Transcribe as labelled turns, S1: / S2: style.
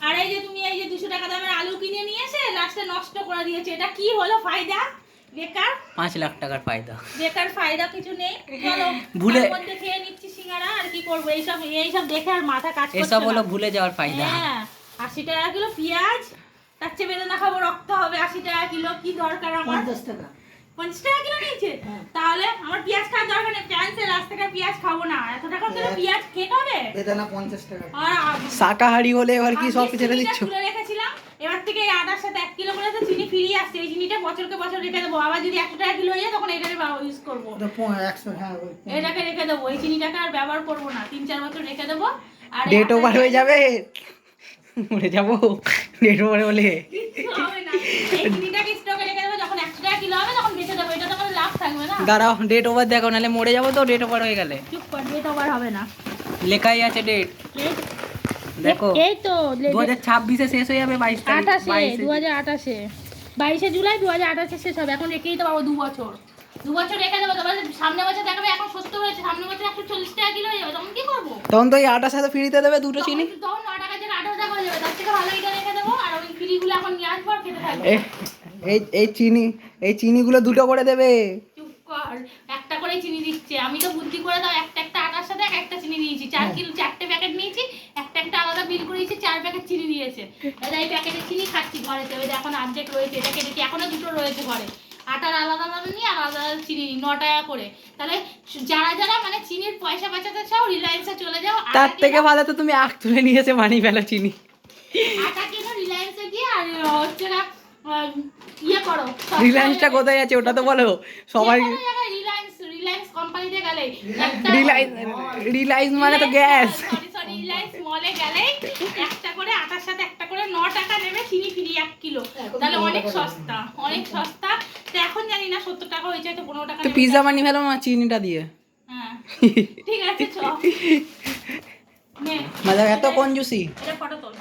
S1: আর এই যে তুমি এই যে 200 টাকা দামের আলু কিনে নিয়ে এসে লাস্টে নষ্ট করে দিয়েছে, এটা কি হলো ফায়দা? বেকার
S2: 5 লাখ টাকার ফায়দা।
S1: বেকার ফায়দা কিছু নেই। চলো
S2: ভুলে
S1: মধ্যে খেয়ে নিচ্ছি সিঙ্গারা, আর কি করবো, এইসব দেখে আর মাথা কাজ করছে না।
S2: এসব হলো ভুলে যাওয়ার ফায়দা।
S1: হ্যাঁ 80 টাকা কিলো পেঁয়াজ, তার চেয়ে বেদনা খাবো, রক্ত হবে। 80 টাকা কিলো কি দরকার আমার?
S3: 50 টাকা।
S1: 50 টাকা কিলো নিয়েছে। তাহলে আমার পেঁয়াজ খাওয়ার দরকার নেই, ক্যান্সেল, আজ থেকে পেঁয়াজ খাবো না। এত টাকা কিলো পেঁয়াজ কে খাবে?
S3: বেদানা 50 টাকা।
S1: আর
S2: শাকাহারি হলে এবার কি সব ছেড়ে দিচ্ছ?
S1: তুলে রেখেছিলাম, এবার থেকে এই আটার সাথে 1 কিলো করে তো চিনি ফিরিয়ে আসছে। এই চিনিটা বছরকে বছর রেখে দেবো, আবার যদি 100 টাকা কিলো হয়ে যায় তখন এটাকে ইউজ করবো।
S3: 100, হ্যাঁ
S1: এটাকে রেখে দেবো, এই চিনিটাকে আর ব্যবহার করবো না, 3-4 বছর রেখে দেবো। আর
S2: ডেট ওভার হয়ে যাবে, মরে যাবো ডেট ওভার হলে।
S1: কিচ্ছু হবে না, এই চিনিটাকে স্টকে রেখে দেবো, যখন 100 টাকা কিলো হবে তখন বেচে দেবো। এটা তো কোনো লাভ থাকবে না।
S2: দাঁড়াও, ডেট ওভার দেখো, নাহলে মরে যাবো তো ডেট ওভার হয়ে গেলে।
S1: চুপ কর, ডেট ওভার হবে না।
S2: লেখাই আছে ডেট, দেখো
S1: এই তো
S2: 2026-এ শেষ হয়ে যাবে। 22 তারিখ,
S1: 2028-এ 22শে জুলাই 2028-এ শেষ হবে। এখন রেখেই তো পাবো 2 বছর, 2 বছর রেখে দেবো। তারপরে সামনে বছর দেখাবে এখন 70 হয়েছে, সামনে বছর 140 টাকা কিলো হয়ে যাবে, তখন কি করবো?
S2: তখন তো এই আটার সাথে ফ্রিতে দেবে দুটো চিনি।
S1: তখন 9 টাকা যেটা 18 টাকা হয়ে যাবে, তার থেকে ভালো এটা রেখে দেবো। আর ওই ফ্রিগুলো এখন নিয়ে আসবো আর খেতে থাকবো।
S2: এই চিনিগুলো দুটো করে দেবে।
S1: চুপ কর, একটা করে চিনি দিচ্ছে। আমি তো বুদ্ধি করে দাও, একটা আটার সাথে একটা চিনি নিয়েছি, 4 কিলো 4টে প্যাকেট নিয়েছি, একটা আলাদা বিল করেছি, 4 প্যাকেট চিনি দিয়েছে। দাদা এই প্যাকেটের চিনি খাচ্ছি ঘরেতে, ওই এখন অর্ধেক রয়েছে, এটা কেটেছি, এখনো 2টো রয়েছে ঘরে। আটার আলাদা আলাদা নিয়ে আর আলাদা চিনি 9 টাকা করে। তাহলে যারা মানে চিনির পয়সা বাঁচাতে চাও রিলায়েন্সে চলে যাও।
S2: তার থেকে ভালো তো তুমি আখ তুলে নিয়ে এসে বানিয়ে ফেলো চিনি।
S1: আটা কিনো রিলায়েন্সে গিয়ে, আর হচ্ছে না ইয়ে করো।
S2: রিলায়েন্সটা কোথায় আছে ওটা তো বলো। সবাই
S1: রিলায়েন্স কোম্পানিতে গেলে,
S2: রিলায়েন্স মানে তো গ্যাস।
S1: সরি রিলায়েন্স মলে গেলেই একটা করে আটার সাথে একটা করে 9 টাকা নেবে চিনি ফ্রি 1 কিলো। তাহলে অনেক সস্তা, অনেক সস্তা। তো এখন জানি না 70 টাকা হয়েছে, তো 15 টাকা
S2: তো
S1: নেবে।
S2: পিৎজা বানিয়ে ফেলো না চিনিটা দিয়ে।
S1: হ্যাঁ ঠিক আছে, চ নে
S2: মানে এত কঞ্জুসি।
S1: এটা ফটো তোল।